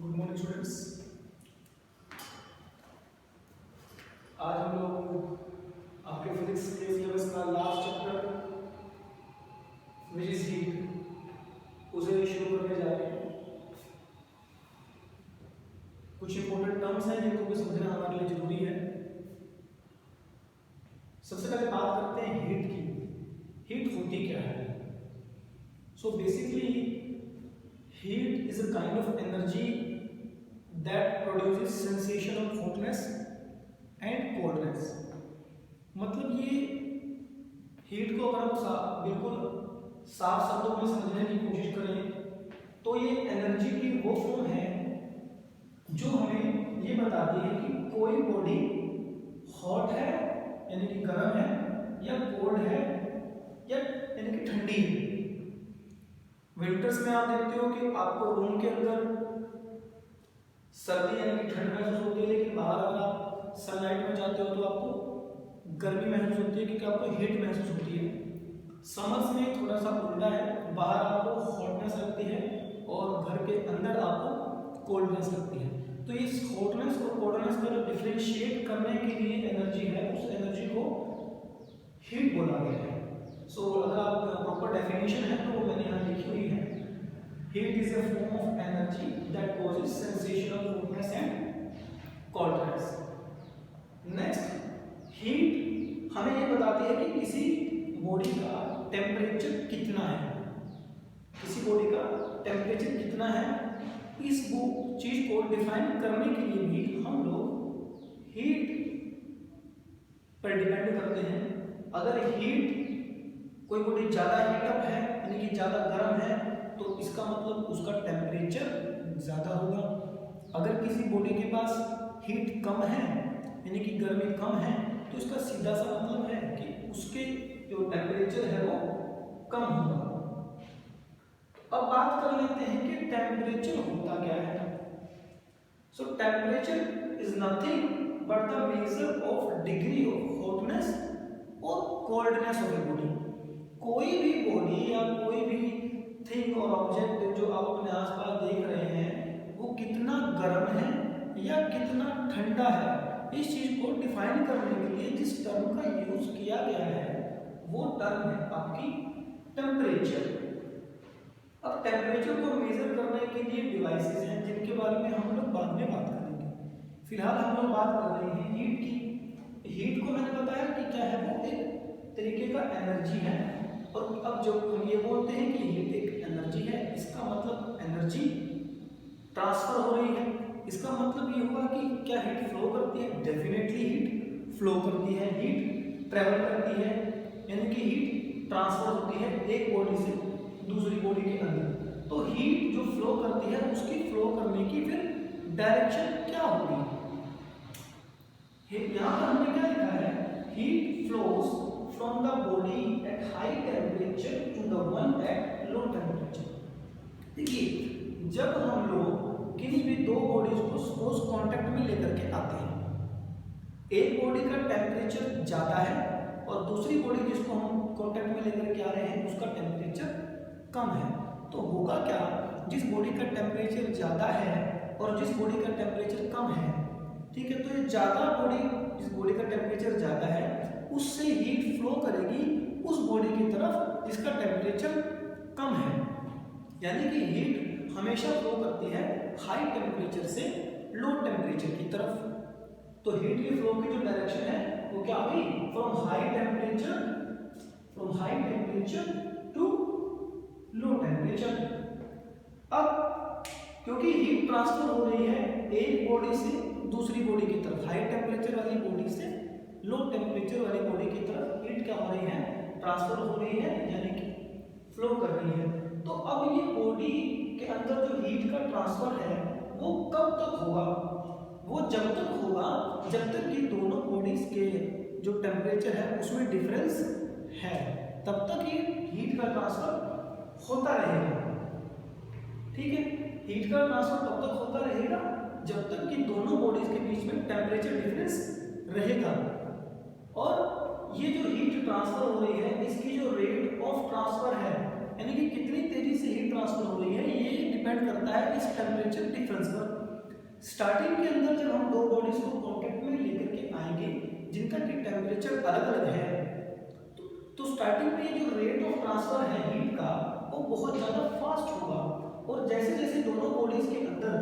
Good morning students. आज हम लोग आपके फिजिक्स के सिलेबस का last chapter which is heat उसे शुरू करने जा रहे हैं। कुछ इंपॉर्टेंट टर्म्स हैं जिनको भी समझना हमारे लिए जरूरी है। सबसे पहले बात करते हैं हीट की। हीट होती क्या है? So basically heat is a kind of energy that produces sensation of hotness and coldness। मतलब ये हीट को अगर हम बिल्कुल साफ शब्दों में समझने की कोशिश करें तो ये एनर्जी की वो फॉर्म है जो हमें ये बताती है कि कोई बॉडी हॉट है यानी कि गर्म है या कोल्ड है या यानी कि ठंडी है। विंटर्स में आप देखते हो कि आपको रूम के अंदर सर्दी यानी कि ठंड महसूस होती है, लेकिन बाहर अगर आप सनलाइट में जाते हो तो आपको गर्मी महसूस होती है क्योंकि आपको हीट महसूस होती है। समर्स में थोड़ा सा उल्टा है, बाहर आपको हॉटनेस लगती है और घर के अंदर आपको कोल्डनेस लगती है। तो इस हॉटनेस और कोल्डनेस को जो डिफरेंशिएट करने के लिए एनर्जी है उस एनर्जी को हीट बोला गया है। सो अगर आप प्रॉपर डेफिनेशन है तो वो मैंने यहाँ लिखी हुई है। Heat is a form of energy that causes sensation of hotness and coldness। Next, heat हमें ये बताती है कि किसी बॉडी का टेम्परेचर कितना है। किसी बॉडी का टेम्परेचर कितना है, इस चीज को डिफाइन करने के लिए भी हम लोग हीट पर डिपेंड करते हैं। अगर हीट कोई बॉडी ज्यादा हीटअप है यानी कि ज्यादा गर्म है तो इसका मतलब उसका टेम्परेचर ज़्यादा होगा। अगर किसी बॉडी के पास हीट कम है यानी कि गर्मी कम है तो इसका सीधा सा मतलब है कि उसके जो टेम्परेचर है वो कम होगा। अब बात कर लेते हैं कि टेम्परेचर होता क्या है। सो temperature is nothing but the measure of degree of hotness और कोल्डनेस ऑफ ए बॉडी। कोई भी बॉडी या कोई भी थिंग और ऑब्जेक्ट जो आप अपने आसपास देख रहे हैं वो कितना गर्म है या कितना ठंडा है, इस चीज को डिफाइन करने के लिए जिस टर्म का यूज किया गया है वो टर्म है आपकी टेम्परेचर। अब टेम्परेचर को मेजर करने के लिए डिवाइसेस हैं जिनके बारे में हम लोग बाद में बात करेंगे। फिलहाल हम लोग बात कर रहे हैं हीट की। हीट को मैंने बताया कि क्या है, वो एक तरीके का एनर्जी है। और अब जब हम ये बोलते हैं कि हीट एक एनर्जी है, इसका मतलब एनर्जी ट्रांसफर हो रही है। इसका मतलब ये हुआ कि क्या हीट फ्लो करती है? डेफिनेटली हीट फ्लो करती है, हीट ट्रेवल करती है यानी कि हीट ट्रांसफर होती है एक बॉडी से दूसरी बॉडी के अंदर। तो हीट जो फ्लो करती है उसकी फ्लो करने की फिर डायरेक्शन क्या होगी? यहाँ पर हमने क्या लिखा है, heat flows from the body at high temperature to the one at low temperature। देखिए जब हम लोग किसी भी दो बॉडीज को सपोज कांटेक्ट में लेकर के आते हैं, एक बॉडी का टेम्परेचर ज्यादा है और दूसरी बॉडी जिसको हम कांटेक्ट में लेकर के आ रहे हैं उसका टेम्परेचर कम है, तो होगा क्या, जिस बॉडी का टेम्परेचर ज्यादा है और जिस बॉडी का टेम्परेचर कम है, ठीक है, तो ये ज्यादा बॉडी जिस बॉडी का टेम्परेचर ज्यादा है उससे हीट फ्लो करेगी उस बॉडी की तरफ जिसका टेम्परेचर कम है। यानी कि हीट हमेशा फ्लो करती है हाई टेम्परेचर से लो टेम्परेचर की तरफ। तो हीट की फ्लो की जो डायरेक्शन है वो क्या हुई, from high temperature to low temperature. अब क्योंकि हीट ट्रांसफर हो रही है एक बॉडी से दूसरी बॉडी की तरफ, हाई टेम्परेचर वाली बॉडी से लो टेम्परेचर वाली बॉडी की तरफ हीट क्या हो रही है, ट्रांसफर हो रही है यानी कि फ्लो कर रही है। तो अब ये बॉडी के अंदर जो हीट का ट्रांसफर है वो कब तक होगा, वो जब तक होगा जब तक कि दोनों बॉडीज के जो टेम्परेचर है उसमें डिफरेंस है, तब तक ये हीट का ट्रांसफर होता रहेगा। ठीक है, हीट का ट्रांसफर तब तक होता रहेगा जब तक कि दोनों बॉडीज के बीच में टेम्परेचर डिफरेंस रहेगा। और ये जो हीट ट्रांसफर हो रही है इसकी जो रेट ऑफ ट्रांसफर है यानी कि कितनी तेजी से हीट ट्रांसफर हो रही है ये डिपेंड करता होता है इस टेम्परेचर डिफरेंस पर। स्टार्टिंग के अंदर जब हम दो बॉडीज को कॉन्टेक्ट में लेकर के आएंगे जिनका कि टेम्परेचर अलग अलग है, तो स्टार्टिंग में ये जो रेट ऑफ ट्रांसफर है हीट का वो बहुत ज़्यादा फास्ट होगा, और जैसे जैसे दोनों बॉडीज के अंदर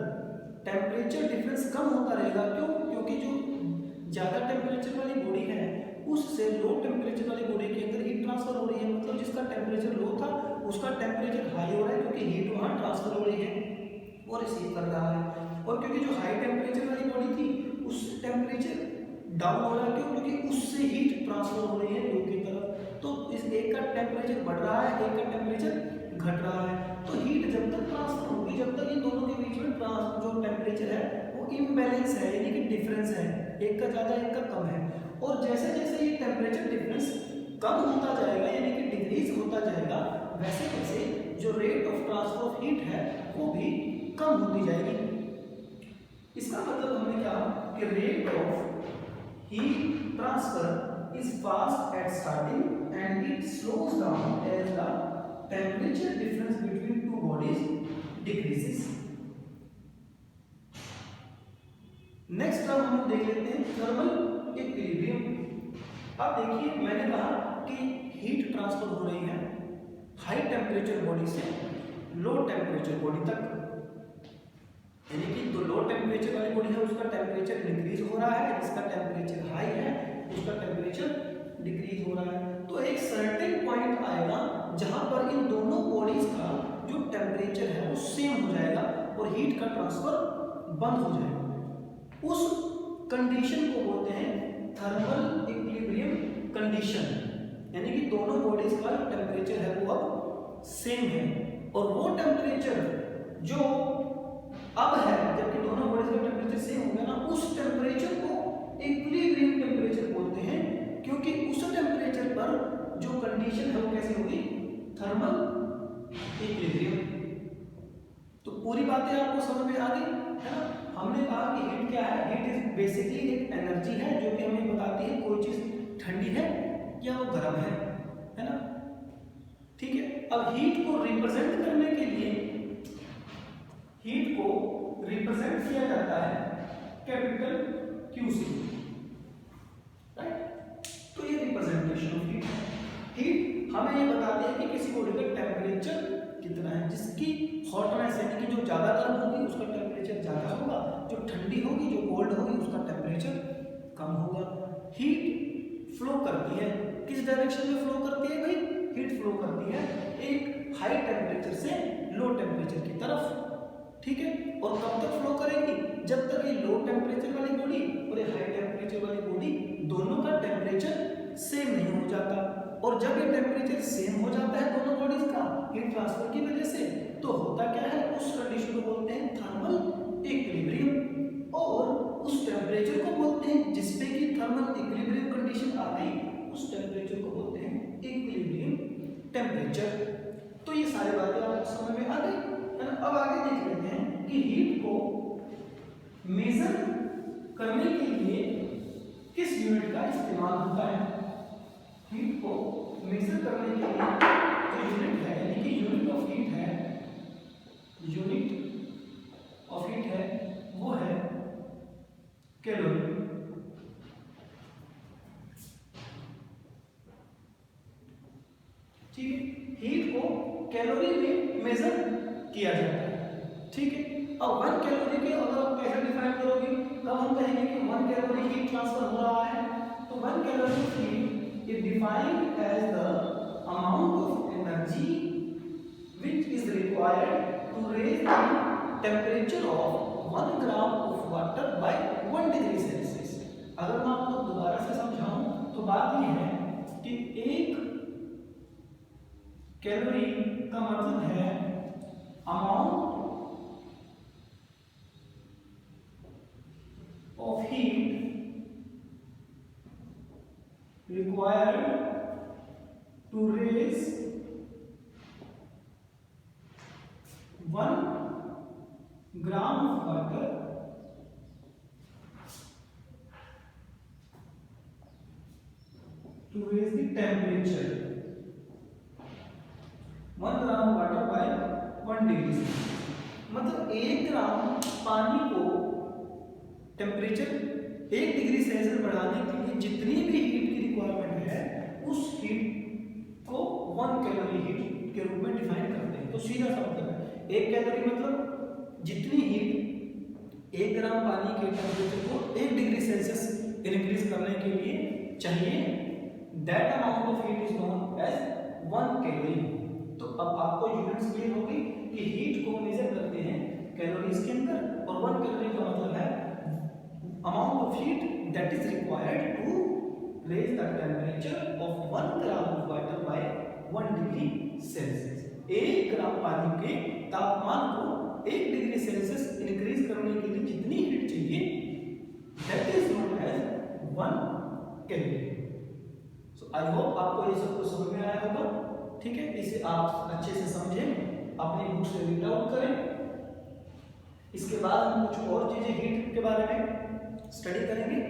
टेम्परेचर डिफरेंस कम होता रहेगा। क्यों? क्योंकि जो ज़्यादा टेम्परेचर वाली बॉडी है उससे लो टेम्परेचर वाली बॉडी के अंदर हीट ट्रांसफर हो रही है, मतलब जिसका टेम्परेचर लो था उसका टेम्परेचर हाई हो रहा है क्योंकि हीट वहाँ ट्रांसफर हो रही है और रिसीव कर रहा है। और क्योंकि जो हाई टेम्परेचर वाली बॉडी थी उससे टेम्परेचर डाउन हो रहा है, क्यों? क्योंकि उससे हीट ट्रांसफर हो रही है लो की तरफ। तो इस एक का टेम्परेचर बढ़ रहा है, एक का टेम्परेचर घट रहा है। तो हीट जब तक ट्रांसफर होगी, जब तक इन दोनों के बीच में जो टेम्परेचर है वो इम्बैलेंस है, यानी कि डिफरेंस है, एक का ज़्यादा एक का कम है। और जैसे जैसे ये टेम्परेचर डिफरेंस कम होता जाएगा यानी कि डिक्रीज होता जाएगा, वैसे वैसे जो rate of transfer of heat है वो भी कम होती जाएगी। इसका मतलब हमने कहा कि rate of heat transfer is fast at starting and it slows down as the temperature difference between two bodies decreases. Next term हम देख लेते हैं थर्मल इक्विलिब्रियम। अब देखिए मैंने कहा कि हीट ट्रांसफर हो रही है हाई टेम्परेचर बॉडी से लो टेम्परेचर बॉडी तक, यानी कि जो लो टेम्परेचर वाली बॉडी है उसका टेम्परेचर डिक्रीज हो रहा है, जिसका टेम्परेचर हाई है उसका टेम्परेचर डिक्रीज हो रहा है। तो एक सर्टेन पॉइंट आएगा जहां पर इन दोनों बॉडीज का जो टेम्परेचर है वो सेम हो जाएगा और हीट का ट्रांसफर बंद हो जाएगा। उस कंडीशन को बोलते हैं थर्मल इक्विलिब्रियम कंडीशन, यानी कि दोनों बॉडीज का टेम्परेचर है वो अब सेम है, और वो टेम्परेचर जो अब है जबकि दोनों बॉडीज का टेम्परेचर सेम हो गया ना, उस टेम्परेचर को इक्विलिब्रियम टेम्परेचर बोलते हैं, क्योंकि उस टेम्परेचर पर जो कंडीशन है वो कैसी होगी? Thermal equilibrium. तो पूरी बातें आपको समझ में आ गई है ना। हमने कहा कि हीट क्या है? हीट इज बेसिकली एक एनर्जी है जो कि हमें बताती है कोई चीज ठंडी है या वो गर्म है ना। ठीक है, अब हीट को रिप्रेजेंट करने के लिए हीट को रिप्रेजेंट किया जाता है कैपिटल क्यू से, राइट। तो ये रिप्रेजेंटेशन ऑफ हीट है। हीट हमें ये बताती है कि किसी बॉडी का टेम्परेचर कितना है, जिसकी हॉटनेस यानी कि जो ज़्यादा गर्म होगी उसका टेम्परेचर ज़्यादा होगा, जो ठंडी होगी जो कोल्ड होगी उसका टेम्परेचर कम होगा। हीट फ्लो करती है, किस डायरेक्शन में फ्लो करती है भाई? हीट फ्लो करती है एक हाई टेम्परेचर से लो टेम्परेचर की तरफ, ठीक है। और कब तक फ्लो करेगी? जब तक ये लो टेम्परेचर वाली बॉडी और ये हाई टेम्परेचर वाली बॉडी दोनों का टेम्परेचर सेम नहीं हो जाता, और जब ये टेम्परेचर सेम हो जाता है दोनों बॉडीज का हीट ट्रांसफर की वजह से, तो होता क्या है? उस कंडीशन को बोलते हैं थर्मल इक्विलिब्रियम, और उस टेम्परेचर को बोलते हैं जिसपे कि थर्मल इक्विलिब्रियम कंडीशन आ गई, उस टेम्परेचर को बोलते हैं इक्विलिब्रियम टेम्परेचर। तो ये सारी बातें आपको समझ में आ गई है ना। अब आगे देख लेते हैं कि हीट को मेजर करने के लिए किस यूनिट का इस्तेमाल होता है। हीट को मेजर करने के लिए जो यूनिट है यानी कि यूनिट ऑफ हीट है, यूनिट ऑफ हीट है वो है कैलोरी। ठीक है, हीट को कैलोरी में मेजर किया जाता है, ठीक है। अब 1 कैलोरी के अगर आप कैसे डिफाइन करोगे, तब हम कहेंगे कि 1 कैलोरी हीट ट्रांसफर हो रहा है, तो 1 calorie heat is defined as the amount of energy which is required to raise the temperature of 1 gram of water by 1 degree Celsius। अगर मैं आपको दोबारा से समझाऊं तो बात यह है कि 1 कैलोरी का मतलब है amount of heat required to raise 1 gram of water to raise the temperature 1 gram of water by 1 degree Celsius। मतलब 1 ग्राम पानी को टेम्परेचर 1 डिग्री सेल्सियस बढ़ाने के लिए जितनी भी हीट की रिक्वायरमेंट है उस हीट को 1 कैलोरी हीट के रूप में डिफाइन करते हैं। तो सीधा सा मतलब है 1 कैलोरी मतलब जितनी हीट 1 ग्राम पानी के टेम्परेचर को 1 डिग्री सेल्सियस इंक्रीज करने के लिए चाहिए, that amount of heat is known as 1 calorie. तो अब आपको यूनिट्स क्लियर होगी कि हीट को मेजर करते हैं कैलोरीज के अंदर, और 1 कैलोरी का मतलब है amount of heat that is required to raise the temperature of 1 gram of water by 1 degree Celsius. 1 gram पानी के तापमान को 1 डिग्री सेल्सियस इंक्रीज करने के लिए जितनी हीट चाहिए that is known as 1 calorie. So I hope आपको ये सब कुछ समझ में आया होगा। ठीक है, इसे आप अच्छे से समझें, अपनी बुक से रीड आउट करें। इसके बाद हम कुछ और चीजें हीट के बारे में स्टडी करेंगे।